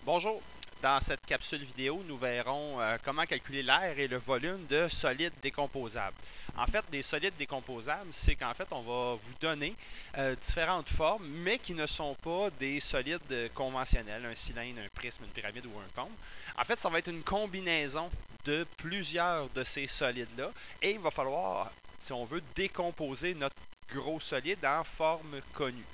Bonjour, dans cette capsule vidéo, nous verrons comment calculer l'air et le volume de solides décomposables. En fait, des solides décomposables, c'est qu'en fait, on va vous donner différentes formes, mais qui ne sont pas des solides conventionnels, un cylindre, un prisme, une pyramide ou un cône. En fait, ça va être une combinaison de plusieurs de ces solides-là, et il va falloir, si on veut, décomposer notre gros solide en forme connue.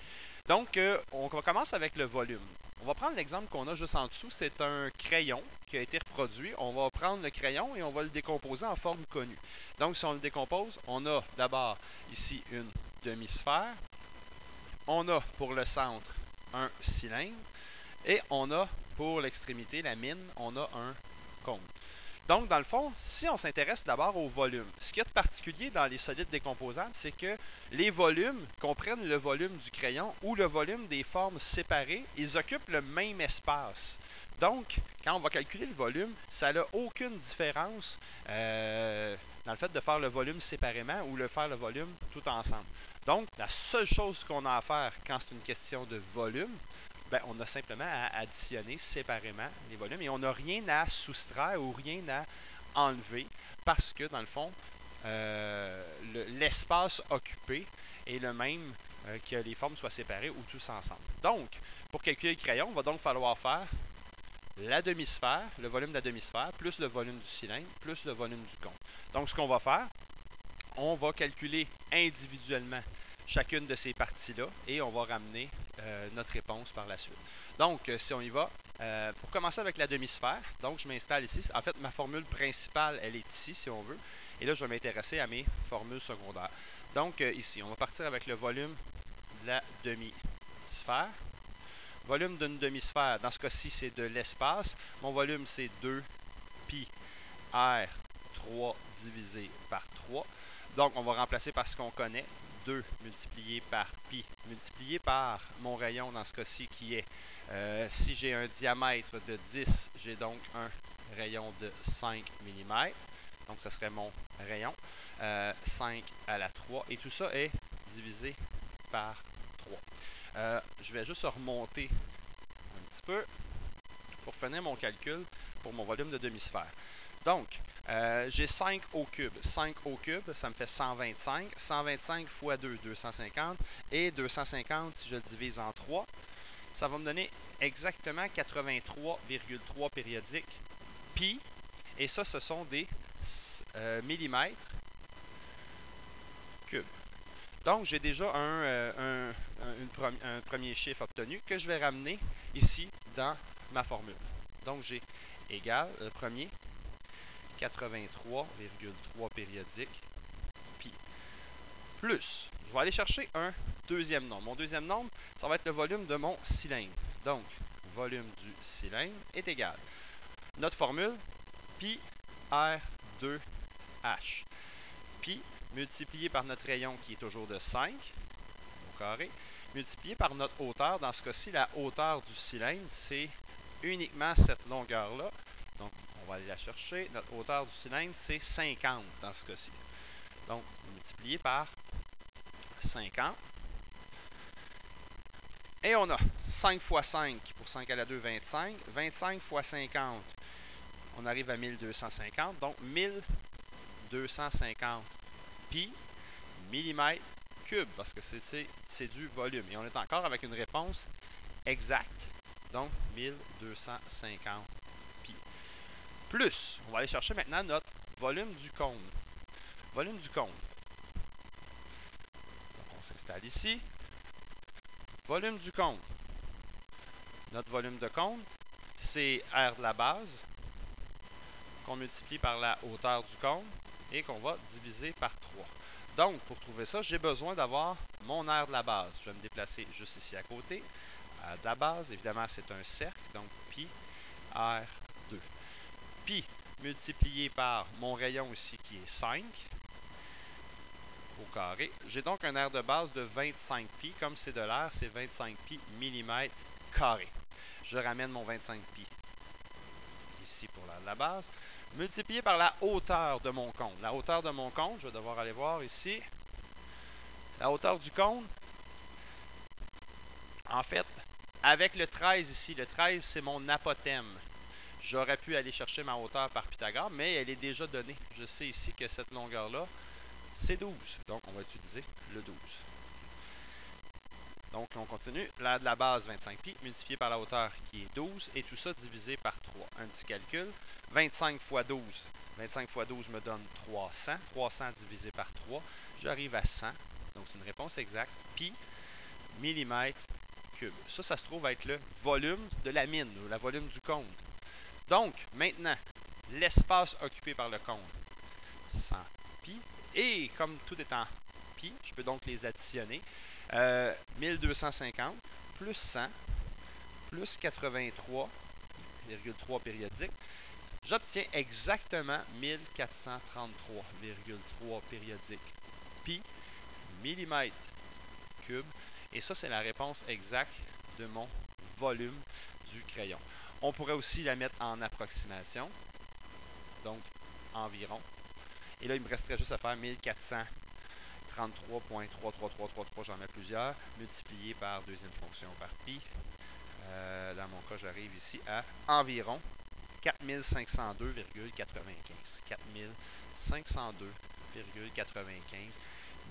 Donc, on commence avec le volume. On va prendre l'exemple qu'on a juste en dessous, c'est un crayon qui a été reproduit. On va prendre le crayon et on va le décomposer en forme connue. Donc, si on le décompose, on a d'abord ici une demi-sphère. On a pour le centre un cylindre. Et on a pour l'extrémité, la mine, on a un cône. Donc, dans le fond, si on s'intéresse d'abord au volume, ce qu'il y a de particulier dans les solides décomposables, c'est que les volumes comprennent le volume du crayon ou le volume des formes séparées. Ils occupent le même espace. Donc, quand on va calculer le volume, ça n'a aucune différence dans le fait de faire le volume séparément ou de faire le volume tout ensemble. Donc, la seule chose qu'on a à faire quand c'est une question de volume, ben, on a simplement à additionner séparément les volumes et on n'a rien à soustraire ou rien à enlever parce que, dans le fond, l'espace occupé est le même que les formes soient séparées ou tous ensemble. Donc, pour calculer le crayon, il va donc falloir faire la demi-sphère, le volume de la demi-sphère, plus le volume du cylindre, plus le volume du cône. Donc, ce qu'on va faire, on va calculer individuellement chacune de ces parties-là et on va ramener notre réponse par la suite. Donc, si on y va, pour commencer avec la demi-sphère, donc je m'installe ici. En fait, ma formule principale, elle est ici, si on veut. Et là, je vais m'intéresser à mes formules secondaires. Donc, ici, on va partir avec le volume de la demi-sphère. Volume d'une demi-sphère, dans ce cas-ci, c'est de l'espace. Mon volume, c'est 2 pi r 3 divisé par 3. Donc, on va remplacer par ce qu'on connaît. 2 multiplié par pi multiplié par mon rayon dans ce cas-ci qui est, si j'ai un diamètre de 10, j'ai donc un rayon de 5 mm. Donc, ce serait mon rayon. 5 à la 3. Et tout ça est divisé par 3. Je vais juste remonter un petit peu pour finir mon calcul pour mon volume de demi-sphère. Donc, j'ai 5 au cube. 5 au cube, ça me fait 125. 125 fois 2, 250. Et 250, si je le divise en 3, ça va me donner exactement 83,3 périodiques pi. Et ça, ce sont des millimètres cubes. Donc, j'ai déjà un premier chiffre obtenu que je vais ramener ici dans ma formule. Donc, j'ai égal, le premier, 83,3 périodiques pi. Plus, je vais aller chercher un deuxième nombre. Mon deuxième nombre, ça va être le volume de mon cylindre. Donc, volume du cylindre est égal. Notre formule, pi r2h. Pi multiplié par notre rayon qui est toujours de 5 au carré, multiplié par notre hauteur. Dans ce cas-ci, la hauteur du cylindre, c'est uniquement cette longueur-là. Donc, on va aller la chercher. Notre hauteur du cylindre, c'est 50 dans ce cas-ci. Donc, multiplié par 50. Et on a 5 fois 5 pour 5 à la 2, 25. 25 fois 50, on arrive à 1250. Donc, 1250 pi millimètres cube parce que c'est du volume. Et on est encore avec une réponse exacte. Donc, 1250 pi. Plus, on va aller chercher maintenant notre volume du cône. Volume du cône. Donc, on s'installe ici. Volume du cône. Notre volume de cône, c'est R de la base, qu'on multiplie par la hauteur du cône et qu'on va diviser par 3. Donc, pour trouver ça, j'ai besoin d'avoir mon R de la base. Je vais me déplacer juste ici à côté. R de la base, évidemment, c'est un cercle, donc pi R2. Pi multiplié par mon rayon ici qui est 5 au carré. J'ai donc un R de base de 25 pi. Comme c'est de l'air, c'est 25 pi millimètres carré. Je ramène mon 25 pi ici pour l'air de la base. Multiplié par la hauteur de mon cône. La hauteur de mon cône, je vais devoir aller voir ici. La hauteur du cône, en fait, Avec le 13 ici, le 13 c'est mon apothème. J'aurais pu aller chercher ma hauteur par Pythagore, mais elle est déjà donnée. Je sais ici que cette longueur-là, c'est 12. Donc, on va utiliser le 12. Donc, on continue. Là, de la base, 25 pi, multiplié par la hauteur qui est 12, et tout ça divisé par 3. Un petit calcul. 25 fois 12. 25 fois 12 me donne 300. 300 divisé par 3. J'arrive à 100. Donc, c'est une réponse exacte. Pi, millimètre cube. Ça se trouve être le volume de la mine, ou le volume du cône. Donc, maintenant, l'espace occupé par le cône, 100 pi. Et comme tout est en pi, je peux donc les additionner. 1250 plus 100 plus 83,3 périodiques. J'obtiens exactement 1433,3 périodiques pi millimètre cube. Et ça, c'est la réponse exacte de mon volume du crayon. On pourrait aussi la mettre en approximation. Donc, environ. Et là, il me resterait juste à faire 1433,33333, j'en mets plusieurs, multiplié par deuxième fonction par pi. Dans mon cas, j'arrive ici à environ 4502,95. 4502,95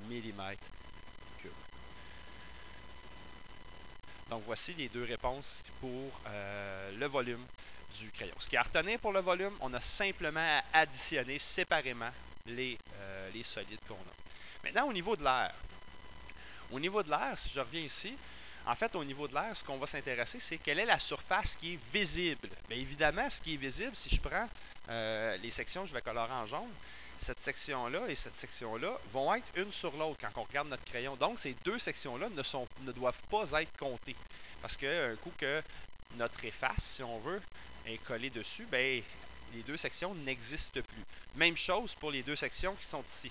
millimètres cubes. Donc, voici les deux réponses pour le volume du crayon. Ce qu'il y a à retenir pour le volume, on a simplement à additionner séparément les solides qu'on a. Maintenant, au niveau de l'air. Au niveau de l'air, si je reviens ici, en fait, au niveau de l'air, ce qu'on va s'intéresser, c'est quelle est la surface qui est visible. Bien évidemment, ce qui est visible, si je prends les sections que je vais colorer en jaune, cette section-là et cette section-là vont être une sur l'autre quand on regarde notre crayon. Donc, ces deux sections-là ne doivent pas être comptées. Parce qu'un coup que notre efface, si on veut, est collée dessus, bien, les deux sections n'existent plus. Même chose pour les deux sections qui sont ici.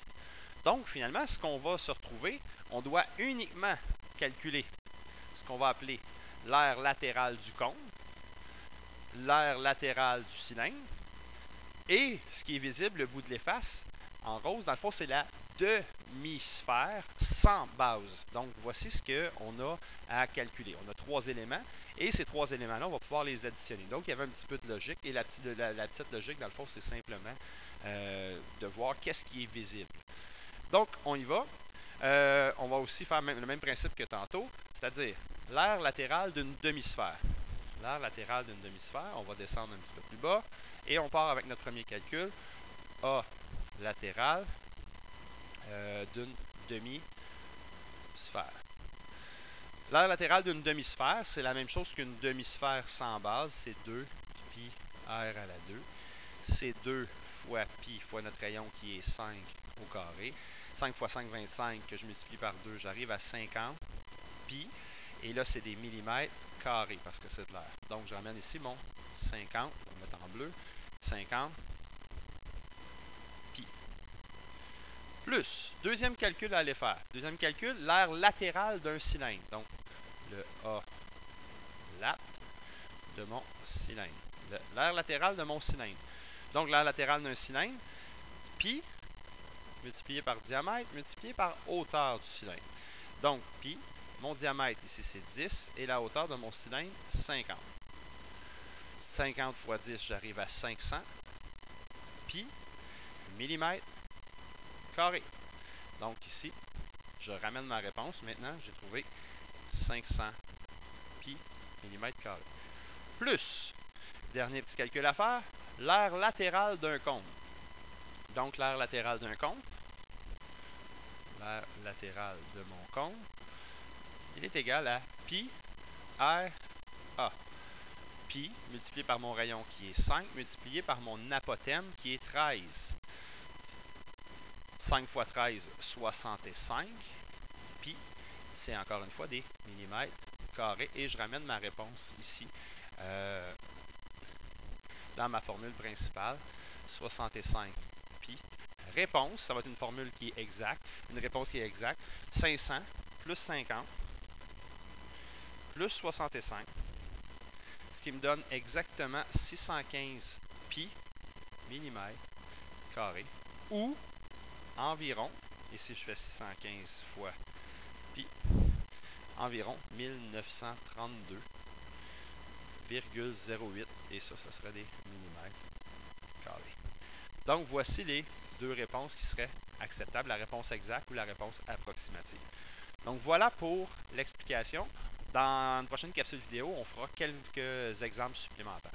Donc, finalement, ce qu'on va se retrouver, on doit uniquement calculer ce qu'on va appeler l'aire latérale du cône, l'aire latérale du cylindre, et ce qui est visible, le bout de l'efface, en rose, dans le fond, c'est la demi-sphère sans base. Donc, voici ce qu'on a à calculer. On a trois éléments, et ces trois éléments-là, on va pouvoir les additionner. Donc, il y avait un petit peu de logique, et la petite logique, dans le fond, c'est simplement de voir qu'est-ce qui est visible. Donc, on y va. On va aussi faire le même principe que tantôt, c'est-à-dire l'aire latérale d'une demi-sphère. L'aire latérale d'une demi-sphère, on va descendre un petit peu plus bas, et on part avec notre premier calcul. A latérale d'une demi-sphère. L'aire latérale d'une demi-sphère, c'est la même chose qu'une demi-sphère sans base, c'est 2 pi r à la 2. C'est 2 fois pi fois notre rayon qui est 5 au carré. 5 fois 5, 25, que je multiplie par 2, j'arrive à 50 pi. Et là, c'est des millimètres carrés parce que c'est de l'air. Donc, je ramène ici mon 50, on va mettre en bleu, 50 pi. Plus, deuxième calcul à aller faire. Deuxième calcul, l'aire latérale d'un cylindre. Donc, le A lat de mon cylindre. L'aire latérale de mon cylindre. Donc, l'aire latérale d'un cylindre, pi, multiplié par diamètre, multiplié par hauteur du cylindre. Donc, pi, mon diamètre ici c'est 10, et la hauteur de mon cylindre, 50. 50 fois 10, j'arrive à 500 pi millimètre carré. Donc ici, je ramène ma réponse. Maintenant, j'ai trouvé 500 pi millimètre carré. Plus, dernier petit calcul à faire, l'aire latérale d'un cône. Donc, l'aire latérale d'un cône, l'aire latérale de mon cône, il est égal à pi r a. Pi multiplié par mon rayon qui est 5, multiplié par mon apothème qui est 13. 5 fois 13, 65. Pi, c'est encore une fois des millimètres carrés. Et je ramène ma réponse ici dans ma formule principale. 65 pi. Réponse, ça va être une formule qui est exacte. Une réponse qui est exacte. 500 plus 50 plus 65. Ce qui me donne exactement 615 pi millimètres carrés. Ou environ, ici je fais 615 fois pi, environ 1932 0,08 et ça serait des millimètres carrés. Donc, voici les deux réponses qui seraient acceptables, la réponse exacte ou la réponse approximative. Donc, voilà pour l'explication. Dans une prochaine capsule vidéo, on fera quelques exemples supplémentaires.